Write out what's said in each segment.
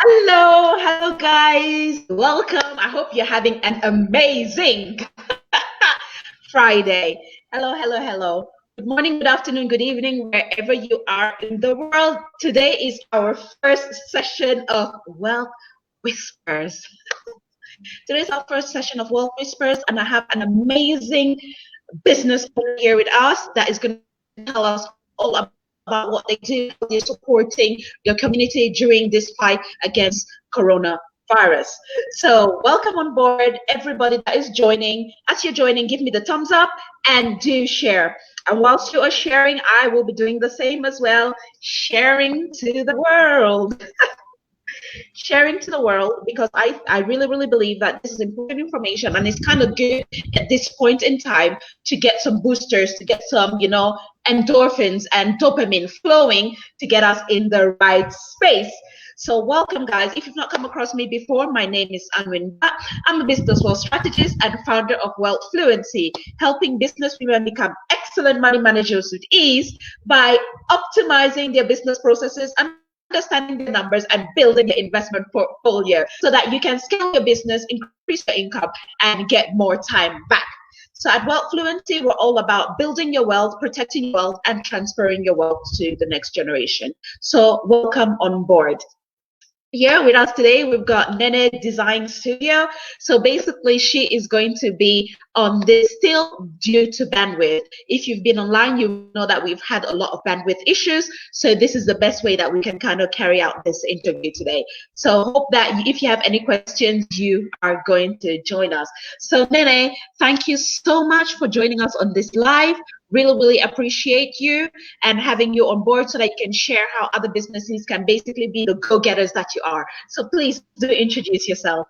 Hello guys. Welcome. I hope you're having an amazing Friday. Hello. Good morning, good afternoon, good evening, wherever you are in the world. Today is our first session of Wealth Whispers. Today is our first session of Wealth Whispers, and I have an amazing business owner here with us that is going to tell us all about what they do. They're supporting your community during this fight against coronavirus. So welcome on board, everybody that is joining. As you're joining, give me the thumbs up and do share. And whilst you are sharing, I will be doing the same as well, sharing to the world. Sharing to the world, because I really believe that this is important information, and it's kind of good at this point in time to get some boosters, to get some, endorphins and dopamine flowing to get us in the right space. So welcome, guys. If you've not come across me before, my name is Anwin Mbah. I'm a Business Wealth Strategist and founder of Wealthfluency, helping business women become excellent money managers with ease by optimizing their business processes and understanding the numbers and building your investment portfolio so that you can scale your business, increase your income, and get more time back. So at Wealthfluency, we're all about building your wealth, protecting your wealth, and transferring your wealth to the next generation. So welcome on board. Here with us today, we've got Nene Designs Studio. So basically, she is going to be on this still due to bandwidth. If you've been online, you know that we've had a lot of bandwidth issues. So this is the best way that we can kind of carry out this interview today. So hope that if you have any questions, you are going to join us. So Nene, thank you so much for joining us on this live. Really appreciate you and having you on board so that you can share how other businesses can basically be the go-getters that you are. So please do introduce yourself.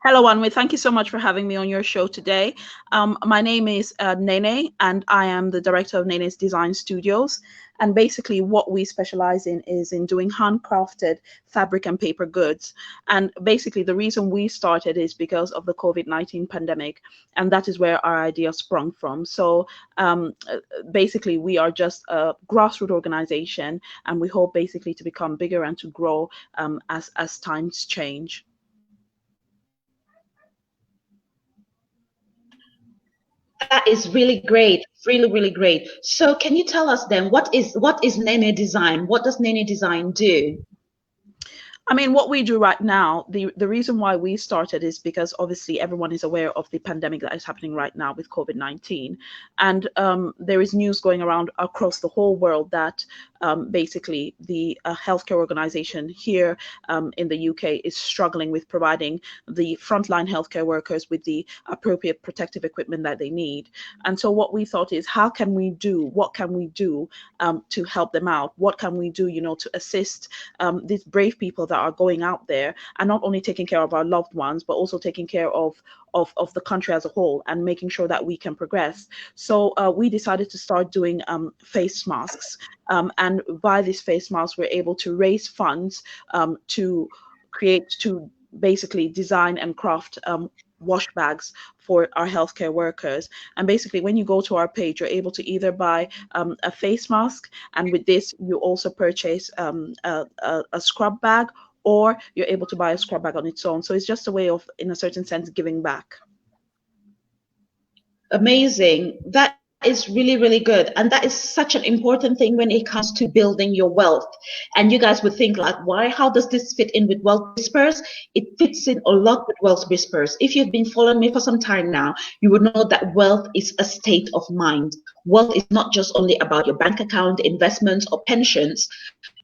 Hello, Anwin. Thank you so much for having me on your show today. My name is Nene, and I am the director of Nene Designs Studios. And basically what we specialize in is in doing handcrafted fabric and paper goods. And basically the reason we started is because of the COVID-19 pandemic. And that is where our idea sprung from. So basically we are just a grassroots organization, and we hope basically to become bigger and to grow as times change. That is really great, really great. So can you tell us then, what is Nene Design? What does Nene Design do? I mean, what we do right now, the reason why we started is because obviously everyone is aware of the pandemic that is happening right now with COVID-19. And there is news going around across the whole world that basically the healthcare organization here in the UK is struggling with providing the frontline healthcare workers with the appropriate protective equipment that they need. And so what we thought is, what can we do to help them out? What can we do, to assist these brave people that are going out there and not only taking care of our loved ones, but also taking care of the country as a whole and making sure that we can progress. So we decided to start doing face masks. And by these face masks, we're able to raise funds to basically design and craft wash bags for our healthcare workers. And basically when you go to our page, you're able to either buy a face mask, and with this you also purchase a scrub bag, or you're able to buy a scrub bag on its own. So it's just a way of, in a certain sense, giving back. Amazing. That is really good, and that is such an important thing when it comes to building your wealth. And you guys would think like, how does this fit in with Wealth Whispers? It fits in a lot with Wealth Whispers. If you've been following me for some time now, you would know that wealth is a state of mind. Wealth is not just only about your bank account, investments, or pensions.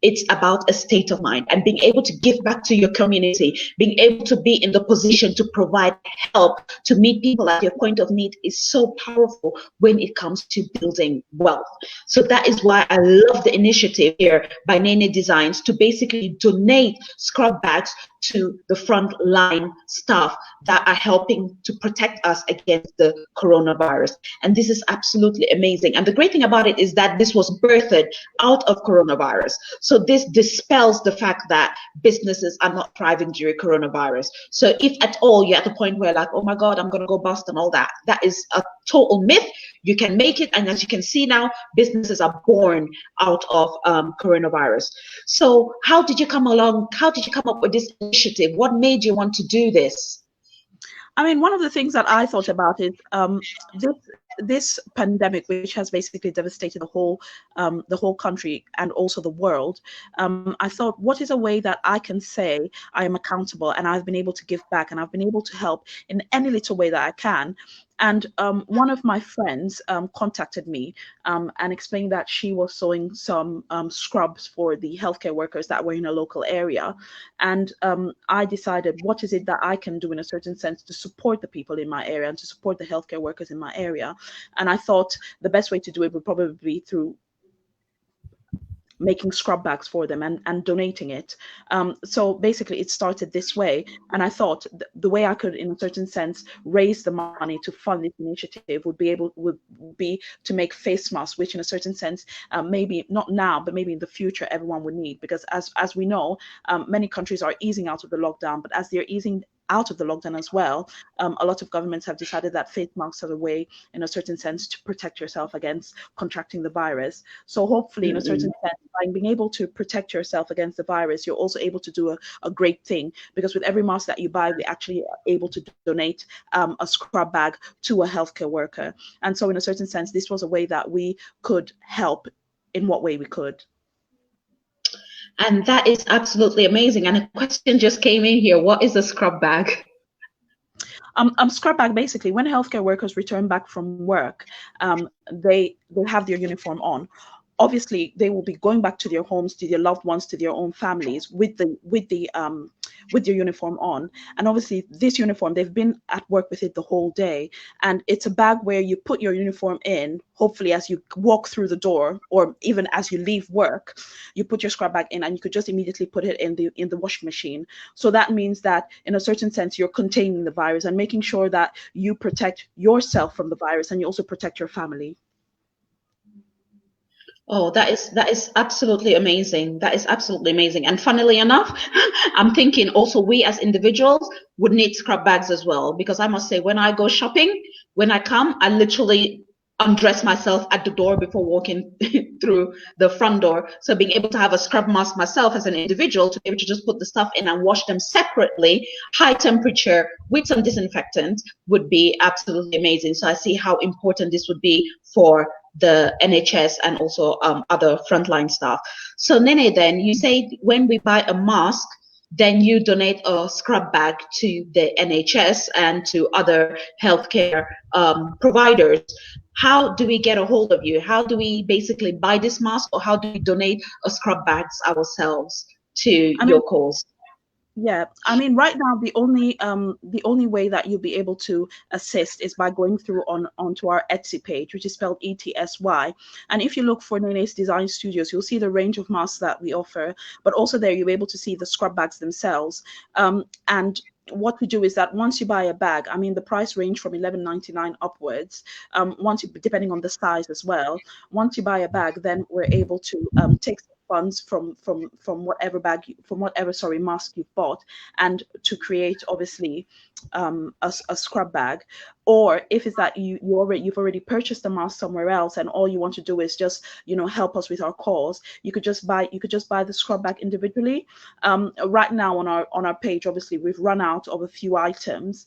It's about a state of mind and being able to give back to your community, being able to be in the position to provide help, to meet people at your point of need is so powerful when it comes to building wealth. So that is why I love the initiative here by Nene Designs to basically donate scrub bags to the frontline staff that are helping to protect us against the coronavirus. And this is absolutely amazing. And the great thing about it is that this was birthed out of coronavirus. So this dispels the fact that businesses are not thriving during coronavirus. So if at all you're at the point where like, oh my God, I'm going to go bust and all that, that is a total myth. You can make it. And as you can see now, businesses are born out of coronavirus. So how did you come along? How did you come up with this initiative? What made you want to do this? I mean, one of the things that I thought about is this pandemic, which has basically devastated the whole country and also the world. I thought, what is a way that I can say I am accountable and I've been able to give back and I've been able to help in any little way that I can. And one of my friends contacted me and explained that she was sewing some scrubs for the healthcare workers that were in a local area. And I decided, what is it that I can do in a certain sense to support the people in my area and to support the healthcare workers in my area? And I thought the best way to do it would probably be through making scrub bags for them and donating it. So basically it started this way. And I thought the way I could, in a certain sense, raise the money to fund this initiative would be to make face masks, which in a certain sense, maybe not now, but maybe in the future, everyone would need. Because as we know, many countries are easing out of the lockdown, but as they're easing out of the lockdown as well, a lot of governments have decided that face masks are a way, in a certain sense, to protect yourself against contracting the virus. So hopefully, in a certain sense, by being able to protect yourself against the virus, you're also able to do a great thing, because with every mask that you buy, we actually are able to donate a scrub bag to a healthcare worker. And so in a certain sense, this was a way that we could help in what way we could. And that is absolutely amazing. And a question just came in here. What is a scrub bag? Scrub bag, basically, when healthcare workers return back from work, they have their uniform on. Obviously, they will be going back to their homes, to their loved ones, to their own families with their uniform on. And obviously, this uniform, they've been at work with it the whole day. And it's a bag where you put your uniform in. Hopefully, as you walk through the door, or even as you leave work, you put your scrub bag in, and you could just immediately put it in the washing machine. So that means that, in a certain sense, you're containing the virus and making sure that you protect yourself from the virus, and you also protect your family. Oh, that is absolutely amazing. That is absolutely amazing. And funnily enough, I'm thinking also we as individuals would need scrub bags as well, because I must say, when I go shopping, when I come, I literally undress myself at the door before walking through the front door. So being able to have a scrub mask myself as an individual, to be able to just put the stuff in and wash them separately, high temperature with some disinfectant, would be absolutely amazing. So I see how important this would be for the NHS and also other frontline staff. So Nene, then you say when we buy a mask, then you donate a scrub bag to the NHS and to other healthcare providers. How do we get a hold of you? How do we basically buy this mask, or how do we donate a scrub bags ourselves to your cause? Yeah, I mean, right now the only way that you'll be able to assist is by going through onto our Etsy page, which is spelled ETSY. And if you look for Nene's Design Studios, you'll see the range of masks that we offer. But also there, you'll be able to see the scrub bags themselves. And what we do is that once you buy a bag, I mean, the price range from $11.99 upwards. Depending on the size as well. Once you buy a bag, then we're able to take funds from whatever mask you've bought, and to create obviously a scrub bag. Or if it's that you've already purchased the mask somewhere else, and all you want to do is just help us with our cause, you could just buy the scrub bag individually. Right now on our page, obviously we've run out of a few items,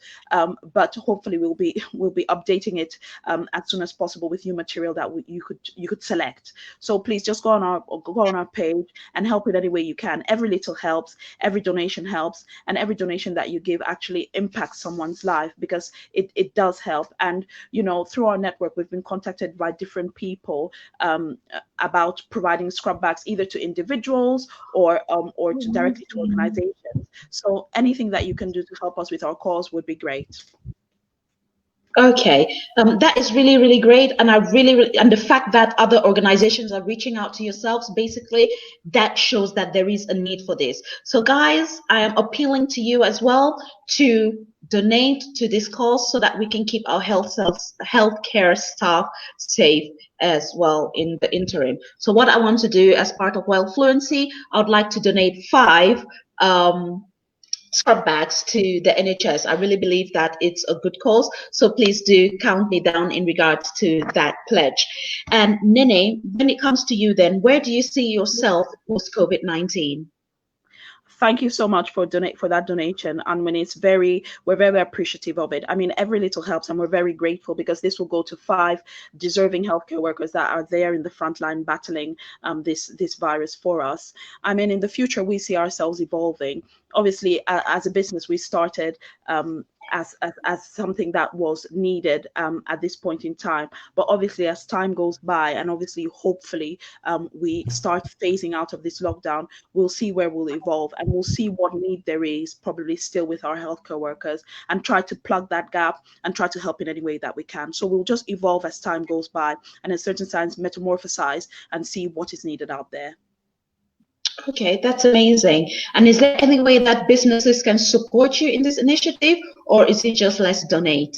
but hopefully we'll be updating it as soon as possible with new material that you could select. So please just go on our page and help in any way you can. Every little helps, every donation helps, and every donation that you give actually impacts someone's life, because it does help. And through our network, we've been contacted by different people about providing scrub bags either to individuals or to directly to organizations. So anything that you can do to help us with our cause would be great. Okay, that is really, really great. And and the fact that other organizations are reaching out to yourselves, basically, that shows that there is a need for this. So guys, I am appealing to you as well to donate to this cause so that we can keep our healthcare staff safe as well in the interim. So what I want to do as part of Wealthfluency, I would like to donate 5 scrub bags to the NHS. I really believe that it's a good cause. So please do count me down in regards to that pledge. And Nene, when it comes to you then, where do you see yourself post COVID-19? Thank you so much for that donation, and when we're very appreciative of it. I mean, every little helps, and we're very grateful because this will go to 5 deserving healthcare workers that are there in the front line battling this virus for us. I mean, in the future, we see ourselves evolving. Obviously, as a business, we started as something that was needed at this point in time. But obviously, as time goes by, and obviously, hopefully, we start phasing out of this lockdown, we'll see where we'll evolve, and we'll see what need there is probably still with our healthcare workers, and try to plug that gap and try to help in any way that we can. So we'll just evolve as time goes by, and in certain times metamorphosize and see what is needed out there. Okay, that's amazing. And is there any way that businesses can support you in this initiative, or is it just let's donate?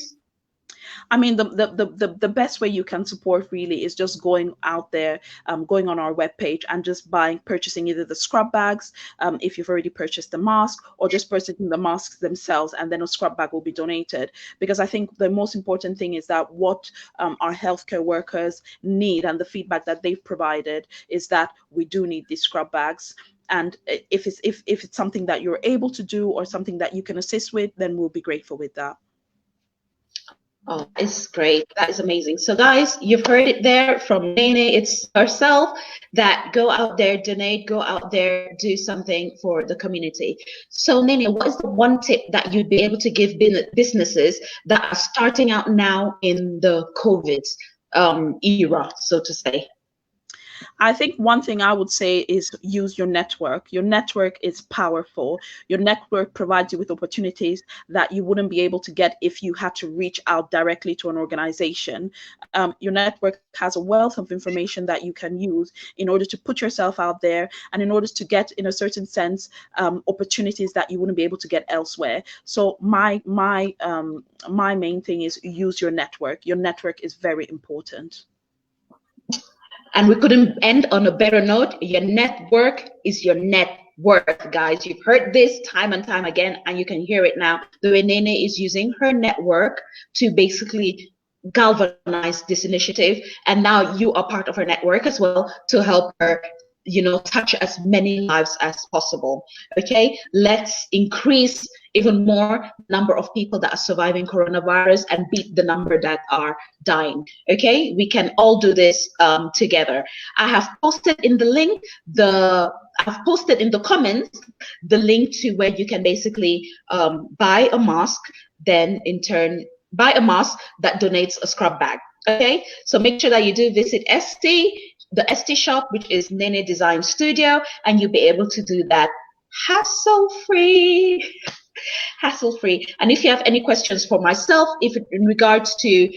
I mean, the best way you can support really is just going out there, going on our webpage and just purchasing either the scrub bags, if you've already purchased the mask, or just purchasing the masks themselves, and then a scrub bag will be donated. Because I think the most important thing is that what our healthcare workers need, and the feedback that they've provided, is that we do need these scrub bags. And if it's something that you're able to do or something that you can assist with, then we'll be grateful with that. Oh, it's great. That is amazing. So guys, you've heard it there from Nene. It's herself that go out there, donate, go out there, do something for the community. So Nene, what is the one tip that you'd be able to give businesses that are starting out now in the COVID era, so to say? I think one thing I would say is use your network. Your network is powerful. Your network provides you with opportunities that you wouldn't be able to get if you had to reach out directly to an organization. Your network has a wealth of information that you can use in order to put yourself out there, and in order to get, in a certain sense, opportunities that you wouldn't be able to get elsewhere. So my main thing is use your network. Your network is very important. And we couldn't end on a better note. Your network is your net worth, guys. You've heard this time and time again, and you can hear it now. The way Nene is using her network to basically galvanize this initiative. And now you are part of her network as well to help her, touch as many lives as possible. Okay, let's increase even more number of people that are surviving coronavirus and beat the number that are dying. Okay, we can all do this together. I have posted in the link I've posted in the comments the link to where you can basically buy a mask, then in turn buy a mask that donates a scrub bag. Okay, so make sure that you do visit the ST shop, which is Nene Designs Studio, and you'll be able to do that hassle-free. And if you have any questions for myself, if in regards to,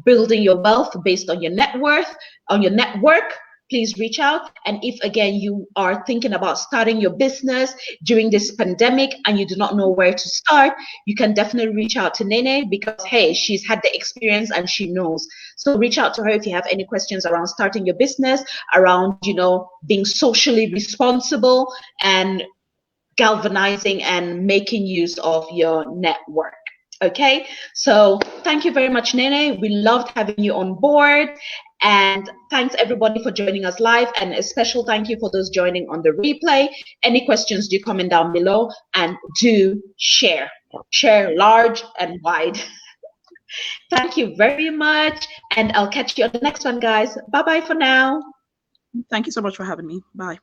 building your wealth based on your net worth, on your network, please reach out. And if again you are thinking about starting your business during this pandemic and you do not know where to start, you can definitely reach out to Nene, because hey, she's had the experience and she knows. So reach out to her if you have any questions around starting your business, around being socially responsible and galvanizing and making use of your network. Okay, so thank you very much, Nene. We loved having you on board. And thanks everybody for joining us live, and a special thank you for those joining on the replay. Any questions, do comment down below, and do share large and wide. Thank you very much, and I'll catch you on the next one, guys. Bye bye for now. Thank you so much for having me. Bye.